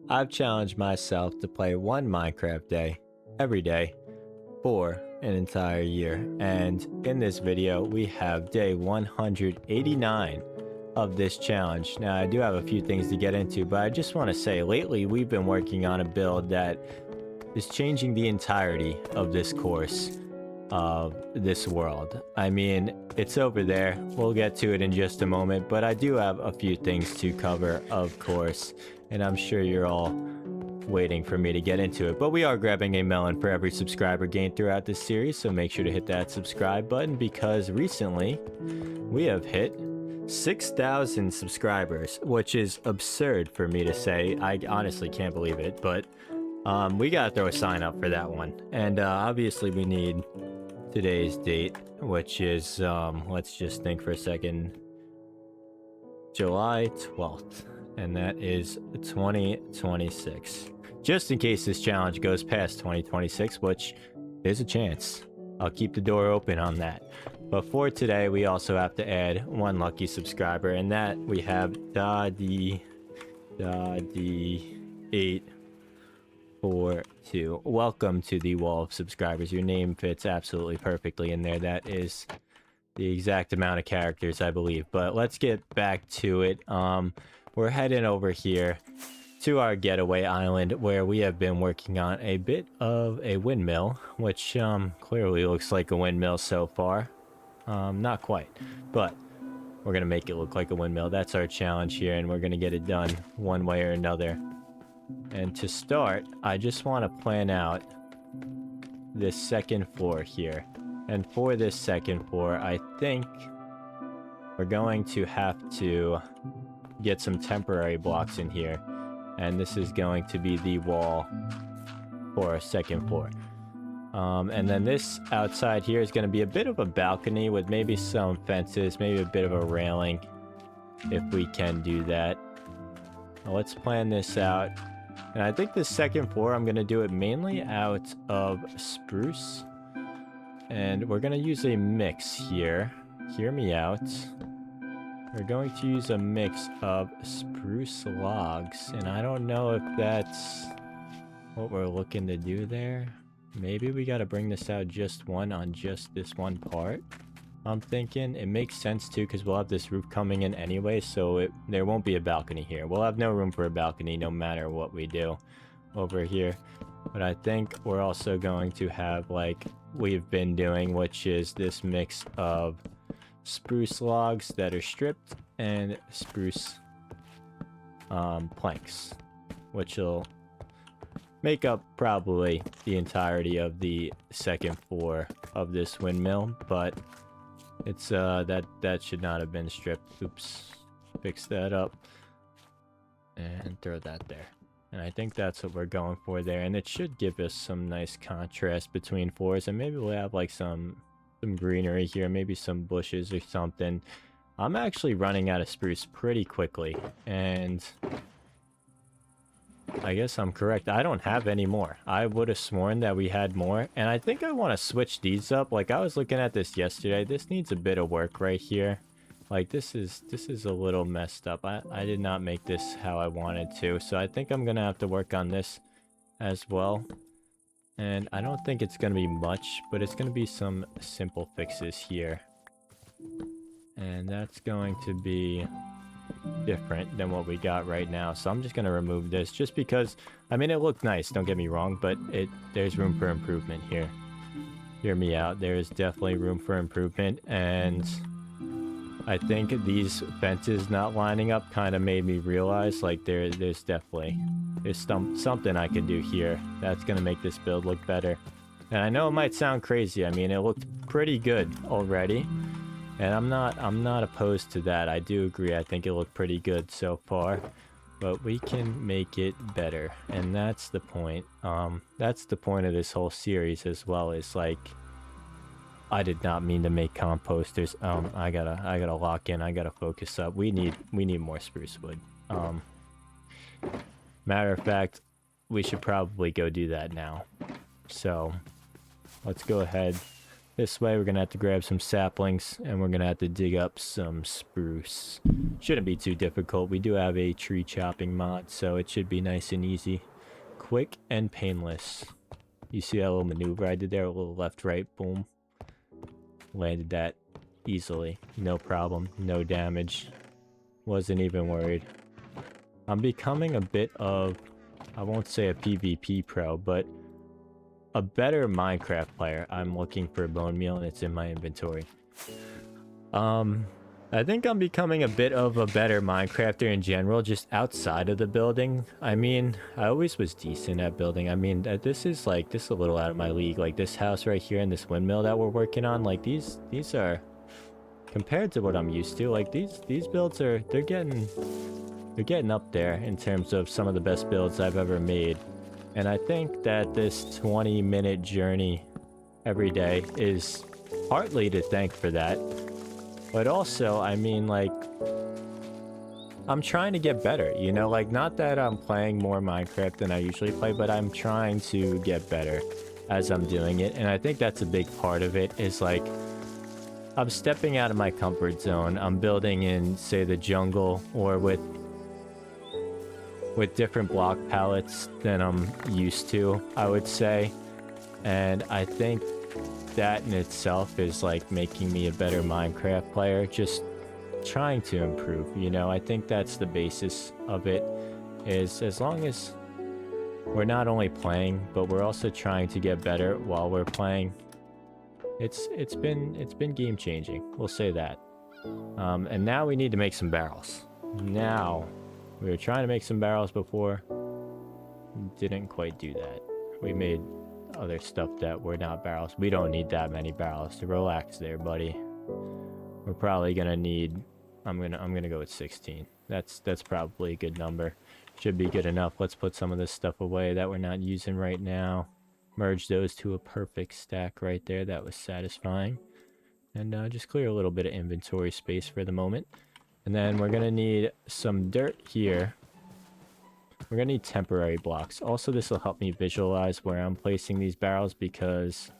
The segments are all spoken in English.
I've challenged myself to play one Minecraft day every day for an entire year. And in this video, we have day 189 of this challenge. Now, I do have a few things to get into, but I just want to say lately we've been working on a build that is changing the entirety of this course of this world. I mean, it's over there. We'll get to it in just a moment, but I do have a few things to cover, of course, and I'm sure you're all waiting for me to get into it. But we are grabbing a melon for every subscriber gained throughout this series, so make sure to hit that subscribe button because recently we have hit 6,000 subscribers, which is absurd for me to say. I honestly can't believe it, but we gotta throw a sign up for that one. And obviously we need today's date, which is let's just think for a second, July 12th, and that is 2026. Just in case this challenge goes past 2026, which there's a chance. I'll keep the door open on that. But for today, we also have to add one lucky subscriber, and that we have Daddy842. Welcome to the wall of subscribers. Your name fits absolutely perfectly in there. That is the exact amount of characters, I believe. But let's get back to it. We're heading over here to our getaway island where we have been working on a bit of a windmill, which clearly looks like a windmill so far. Not quite, but we're gonna make it look like a windmill. That's our challenge here, and we're gonna get it done one way or another. And to start, I just want to plan out this second floor here. And for this second floor, I think we're going to have to get some temporary blocks in here. And this is going to be the wall for our second floor. And then this outside here is going to be a bit of a balcony with maybe some fences, maybe a bit of a railing, if we can do that. Now let's plan this out. And I think the second floor, I'm going to do it mainly out of spruce. And we're going to use a mix here. Hear me out. We're going to use a mix of spruce logs. And I don't know if that's what we're looking to do there. Maybe we got to bring this out just one on just this one part. I'm thinking it makes sense too because we'll have this roof coming in anyway, so there won't be a balcony here. We'll have no room for a balcony no matter what we do over here. But I think we're also going to have like we've been doing, which is this mix of spruce logs that are stripped and spruce planks, which will make up probably the entirety of the second floor of this windmill. But it's that should not have been stripped. Oops, fix that up and throw that there. And I think that's what we're going for there, and it should give us some nice contrast between floors. And maybe we'll have like some greenery here, maybe some bushes or something. I'm actually running out of spruce pretty quickly, and I guess I'm correct. I don't have any more. I would have sworn that we had more, and I think I want to switch these up. Like I was looking at this yesterday. This needs a bit of work right here. Like this is a little messed up. I did not make this how I wanted to, so I think I'm gonna have to work on this as well. And I don't think it's gonna be much, but it's gonna be some simple fixes here. And that's going to be different than what we got right now, so I'm just gonna remove this just because I mean it looked nice, don't get me wrong, but there's room for improvement here. Hear me out, there is definitely room for improvement, and I think these fences not lining up kind of made me realize like there's something I can do here that's gonna make this build look better. And I know it might sound crazy, I mean it looked pretty good already. And I'm not opposed to that. I do agree. I think it looked pretty good so far, but we can make it better, and that's the point. That's the point of this whole series as well. Is like, I did not mean to make composters. I gotta lock in. I gotta focus up. We need more spruce wood. Matter of fact, we should probably go do that now. So, let's go ahead. this way. We're gonna have to grab some saplings, and we're gonna have to dig up some spruce. Shouldn't be too difficult. We do have a tree chopping mod, so it should be nice and easy. Quick and painless. You see that little maneuver I did there? A little left, right, boom. Landed that easily. No problem. No damage. Wasn't even worried. I'm becoming a bit of, I won't say a PvP pro, but a better Minecraft player. I'm looking for bone meal and it's in my inventory. I think I'm becoming a bit of a better Minecrafter in general, just outside of the building. I mean, I always was decent at building. I mean, this is a little out of my league. Like this house right here and this windmill that we're working on, like these are, compared to what I'm used to, like these builds are, they're getting up there in terms of some of the best builds I've ever made. And I think that this 20-minute journey every day is partly to thank for that. But also, I mean, like, I'm trying to get better, you know? Like, not that I'm playing more Minecraft than I usually play, but I'm trying to get better as I'm doing it. And I think that's a big part of it, is like, I'm stepping out of my comfort zone. I'm building in, say, the jungle, or with different block palettes than I'm used to, I would say. And I think that in itself is like making me a better Minecraft player, just trying to improve, you know? I think that's the basis of it, is as long as we're not only playing, but we're also trying to get better while we're playing, it's been game changing, we'll say that. And now we need to make some barrels. Now, we were trying to make some barrels before, didn't quite do that. We made other stuff that were not barrels. We don't need that many barrels. To relax there, buddy. We're probably gonna need, I'm gonna go with 16. That's probably a good number. Should be good enough. Let's put some of this stuff away that we're not using right now. Merge those to a perfect stack right there. That was satisfying. And just clear a little bit of inventory space for the moment. And then we're gonna need some dirt here. We're gonna need temporary blocks. Also, this will help me visualize where I'm placing these barrels, because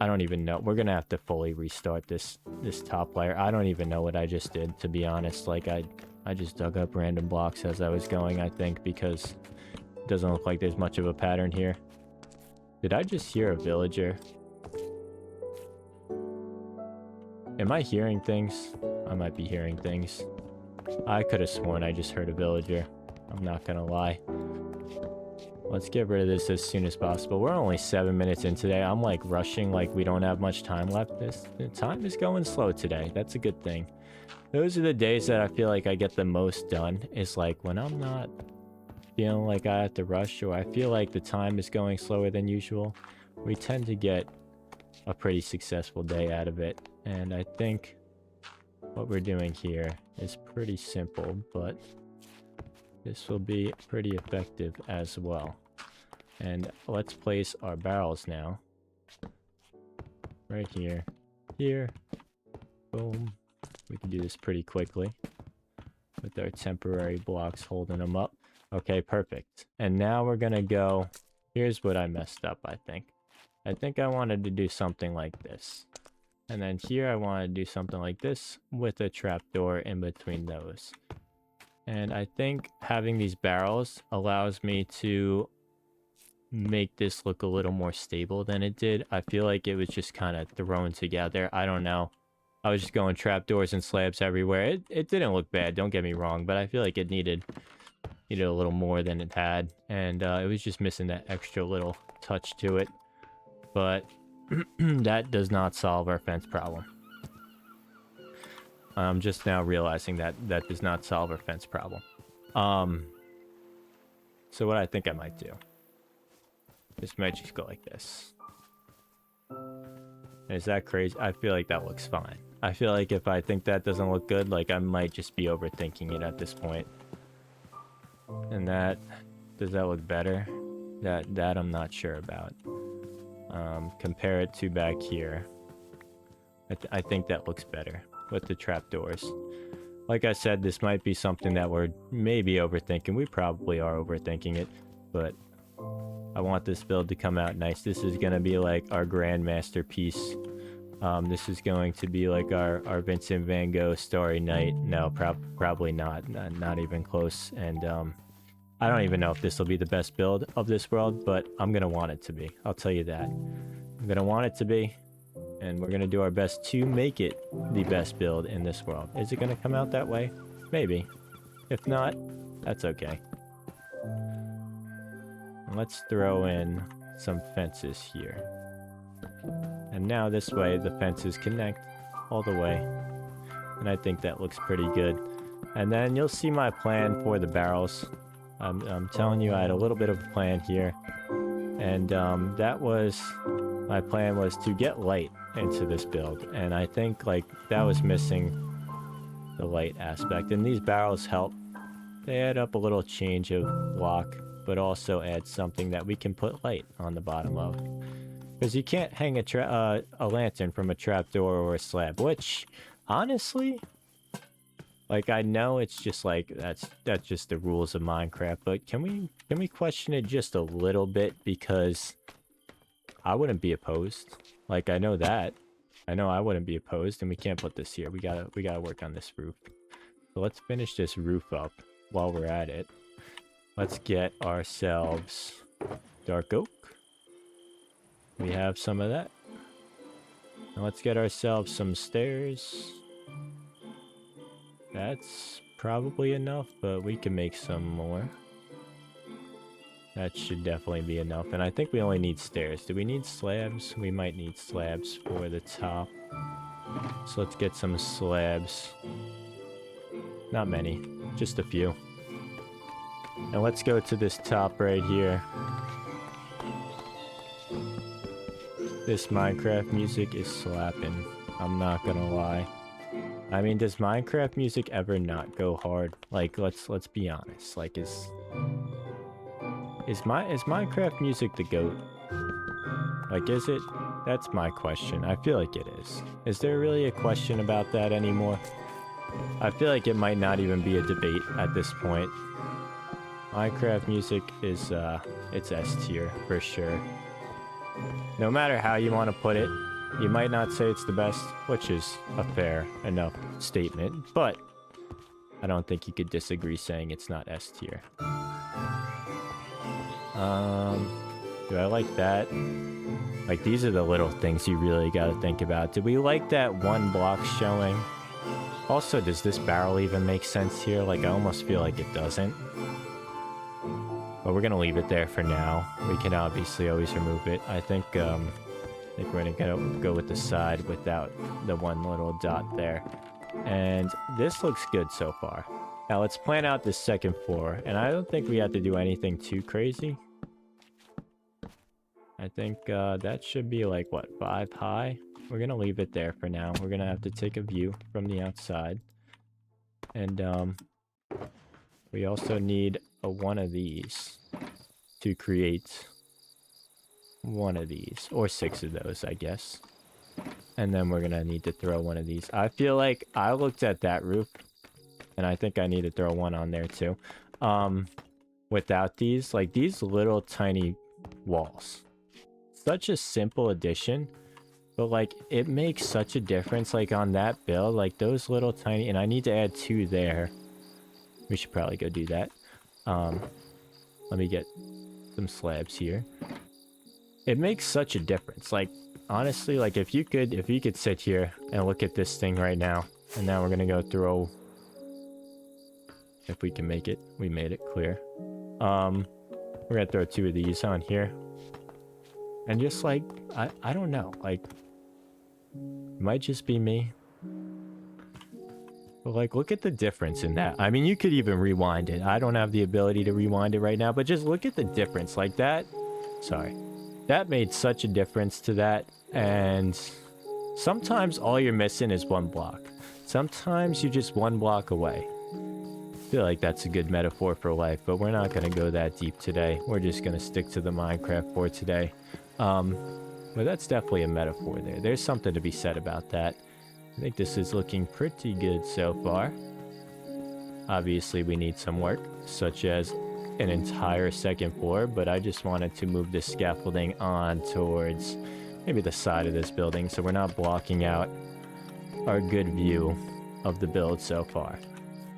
I don't even know. We're gonna have to fully restart this top layer. I don't even know what I just did, to be honest. Like I just dug up random blocks as I was going, I think, because it doesn't look like there's much of a pattern here. Did I just hear a villager? Am I hearing things? I might be hearing things. I could have sworn I just heard a villager. I'm not gonna lie. Let's get rid of this as soon as possible. We're only 7 minutes in today. I'm like rushing, like we don't have much time left. The time is going slow today. That's a good thing. Those are the days that I feel like I get the most done, is like when I'm not feeling like I have to rush, or I feel like the time is going slower than usual. We tend to get a pretty successful day out of it. And I think what we're doing here is pretty simple, but this will be pretty effective as well. And let's place our barrels now. Right here. Here. Boom. We can do this pretty quickly with our temporary blocks holding them up. Okay, perfect. And now we're gonna go... Here's what I messed up, I think. I think I wanted to do something like this. And then here I want to do something like this with a trapdoor in between those. And I think having these barrels allows me to make this look a little more stable than it did. I feel like it was just kind of thrown together. I don't know. I was just going trapdoors and slabs everywhere. It didn't look bad, don't get me wrong, but I feel like it needed a little more than it had. And it was just missing that extra little touch to it. But that does not solve our fence problem. I'm just now realizing that that does not solve our fence problem. So what I think I might do, this might just go like this. Is that crazy? I feel like that looks fine. I feel like if I think that doesn't look good, like I might just be overthinking it at this point. And that, does that look better? That I'm not sure about. Compare it to back here. I think that looks better with the trapdoors. Like I said, this might be something that we're maybe overthinking. We probably are overthinking it, but I want this build to come out nice. This is gonna be like our grand masterpiece This is going to be like our Vincent Van Gogh Starry Night. No, probably not. Not even close. And I don't even know if this will be the best build of this world, but I'm going to want it to be. I'll tell you that. I'm going to want it to be, and we're going to do our best to make it the best build in this world. Is it going to come out that way? Maybe. If not, that's okay. Let's throw in some fences here. And now this way, the fences connect all the way. And I think that looks pretty good. And then you'll see my plan for the barrels. I'm telling you, I had a little bit of a plan here. And my plan was to get light into this build. And I think like that was missing the light aspect. And these barrels help. They add up a little change of block, but also add something that we can put light on the bottom of. Because you can't hang a lantern from a trapdoor or a slab, which, honestly, like, I know it's just like, that's just the rules of Minecraft, but can we question it just a little bit? Because I wouldn't be opposed. Like, I know that. I know I wouldn't be opposed, and we can't put this here. We gotta work on this roof. So let's finish this roof up while we're at it. Let's get ourselves dark oak. We have some of that. Now let's get ourselves some stairs. That's probably enough, but we can make some more. That should definitely be enough. And I think we only need stairs. Do we need slabs? We might need slabs for the top. So let's get some slabs. Not many, just a few. And let's go to this top right here. This Minecraft music is slapping. I'm not gonna lie. I mean, does Minecraft music ever not go hard? Like, let's be honest. Like, is Minecraft music the GOAT? Like, is it? That's my question. I feel like it is. Is there really a question about that anymore? I feel like it might not even be a debate at this point. Minecraft music is, it's S tier for sure. No matter how you want to put it, you might not say it's the best, which is a fair enough statement, but I don't think you could disagree saying it's not S tier. Do I like that? Like, these are the little things you really gotta think about. Do we like that one block showing? Also, does this barrel even make sense here? Like, I almost feel like it doesn't. But we're gonna leave it there for now. We can obviously always remove it. I think we're gonna go with the side without the one little dot there. And this looks good so far. Now let's plan out this second floor. And I don't think we have to do anything too crazy. I think that should be like, what, 5 high? We're gonna leave it there for now. We're gonna have to take a view from the outside. And we also need one of these to create one of these, or 6 of those, I guess. And then we're gonna need to throw one of these. I feel like I looked at that roof, and I think I need to throw one on there too. Without these, like these little tiny walls. Such a simple addition, but like it makes such a difference. Like on that build, like those little tiny, and I need to add 2 there. We should probably go do that. Let me get some slabs here. It makes such a difference. Like, honestly, like if you could sit here and look at this thing right now, and now we're gonna go throw, if we can make it, we made it clear. We're gonna throw 2 of these on here. And just like, I don't know, like, it might just be me. But like, look at the difference in that. I mean, you could even rewind it. I don't have the ability to rewind it right now, but just look at the difference. Like that, sorry. That made such a difference to that. And sometimes all you're missing is 1 block. Sometimes you're just 1 block away. I feel like that's a good metaphor for life, but we're not going to go that deep today. We're just going to stick to the Minecraft for today. But that's definitely a metaphor there. There's something to be said about that. I think this is looking pretty good so far. Obviously, we need some work, such as an entire second floor, but I just wanted to move this scaffolding on towards maybe the side of this building, so we're not blocking out our good view of the build so far.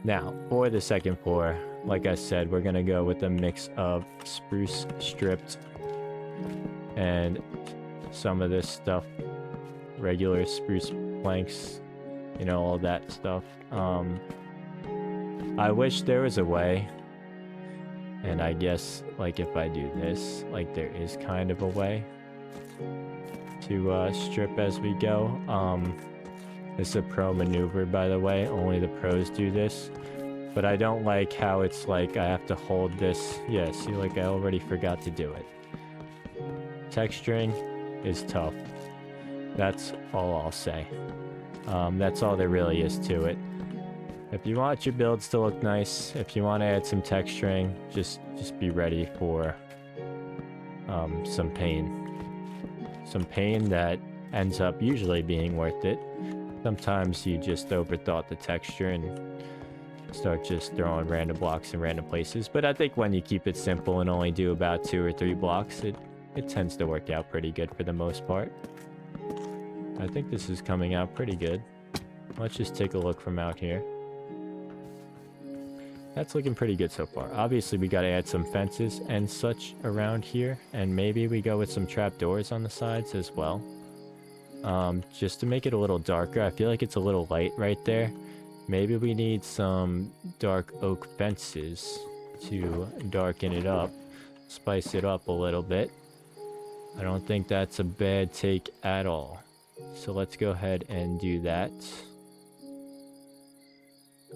Now, for the second floor, like I said, we're gonna go with a mix of spruce stripped and some of this stuff, regular spruce planks, you know, all that stuff. I wish there was a way, and I guess, like, if I do this, like, there is kind of a way to strip as we go. This is a pro maneuver, by the way. Only the pros do this. But I don't like how it's like I have to hold this. Yeah, see, like I already forgot to do it. Texturing is tough. That's all I'll say. That's all there really is to it. If you want your builds to look nice, if you want to add some texturing, just be ready for some pain. Some pain that ends up usually being worth it. Sometimes you just overthought the texture and start just throwing random blocks in random places. But I think when you keep it simple and only do about 2 or 3 blocks, it tends to work out pretty good for the most part. I think this is coming out pretty good. Let's just take a look from out here. That's looking pretty good so far. Obviously, we got to add some fences and such around here. And maybe we go with some trapdoors on the sides as well. Just to make it a little darker. I feel like it's a little light right there. Maybe we need some dark oak fences to darken it up, spice it up a little bit. I don't think that's a bad take at all. So let's go ahead and do that.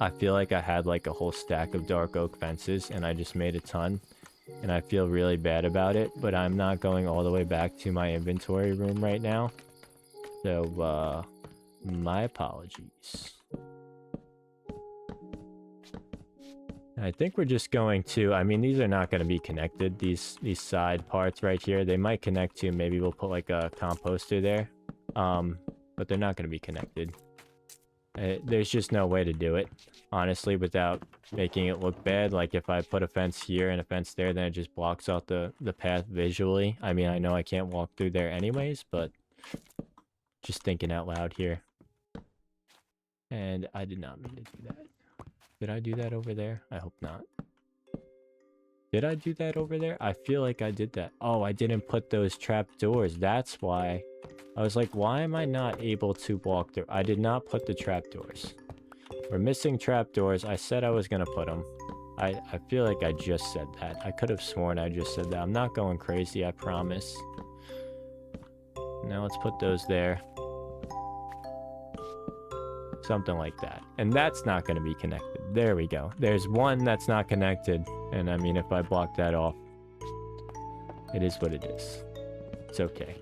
I feel like I had like a whole stack of dark oak fences and I just made a ton. And I feel really bad about it, but I'm not going all the way back to my inventory room right now. So, my apologies. I think we're just going to, I mean, these are not going to be connected, these side parts right here. They might connect to, maybe we'll put like a composter there. But they're not going to be connected. There's just no way to do it, honestly, without making it look bad. Like if I put a fence here and a fence there, then it just blocks out the path visually. I mean, I know I can't walk through there anyways, but just thinking out loud here. And I did not mean to do that. Did I do that over there? I hope not. Did I do that over there? I feel like I did that. Oh, I didn't put those trap doors. That's why. I was like, why am I not able to walk through? I did not put the trap doors. We're missing trap doors. I said I was going to put them. I feel like I just said that. I could have sworn I just said that. I'm not going crazy, I promise. Now let's put those there. Something like that. And that's not going to be connected. There we go. There's one that's not connected. And I mean, if I block that off, it is what it is. It's okay.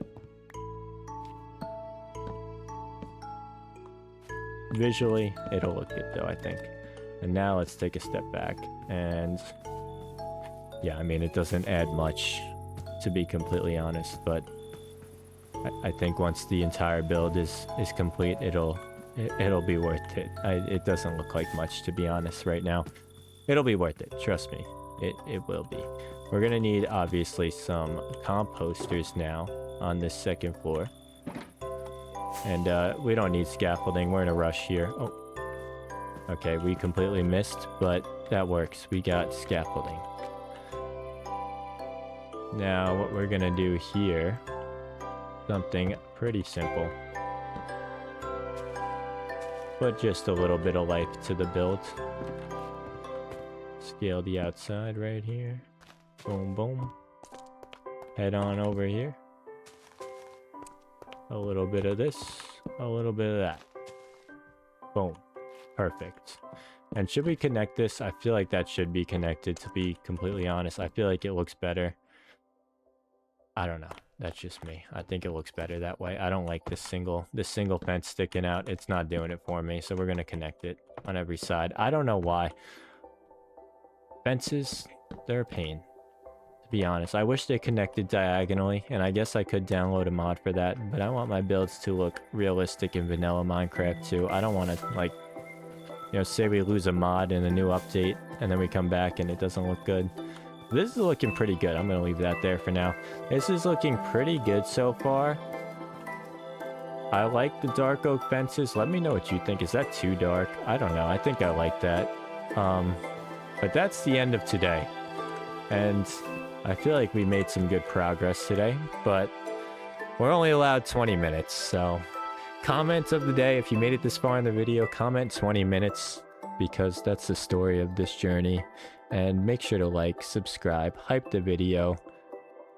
Visually, it'll look good though, I think. And now let's take a step back. And yeah, I mean, it doesn't add much, to be completely honest. But I think once the entire build is complete, it'll be worth it. It doesn't look like much, to be honest, right now. It'll be worth it, trust me. It will be. We're gonna need, obviously, some composters now on this second floor. And we don't need scaffolding. We're in a rush here. Oh, okay, we completely missed, but that works. We got scaffolding. Now, what we're gonna do here, something pretty simple. But just a little bit of life to the build. Scale the outside right here. Boom, boom. Head on over here. A little bit of this. A little bit of that. Boom. Perfect. And should we connect this? I feel like that should be connected, to be completely honest. I feel like it looks better. I don't know. That's just me. I think it looks better that way. I don't like this single fence sticking out. It's not doing it for me. So we're going to connect it on every side. I don't know why. Fences, they're a pain, to be honest. I wish they connected diagonally, and I guess I could download a mod for that, but I want my builds to look realistic in vanilla Minecraft too. I don't want to, like, you know, say we lose a mod in a new update, and then we come back and it doesn't look good. This is looking pretty good. I'm going to leave that there for now. This is looking pretty good so far. I like the dark oak fences. Let me know what you think. Is that too dark? I don't know. I think I like that. But that's the end of today. And I feel like we made some good progress today, but we're only allowed 20 minutes. So comment of the day. If you made it this far in the video, comment 20 minutes because that's the story of this journey. And make sure to like, subscribe, hype the video.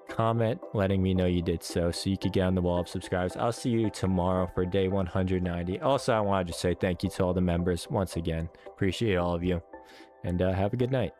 Comment letting me know you did so you could get on the wall of subscribers. I'll see you tomorrow for day 190. Also, I wanted to say thank you to all the members once again. Appreciate all of you, and have a good night.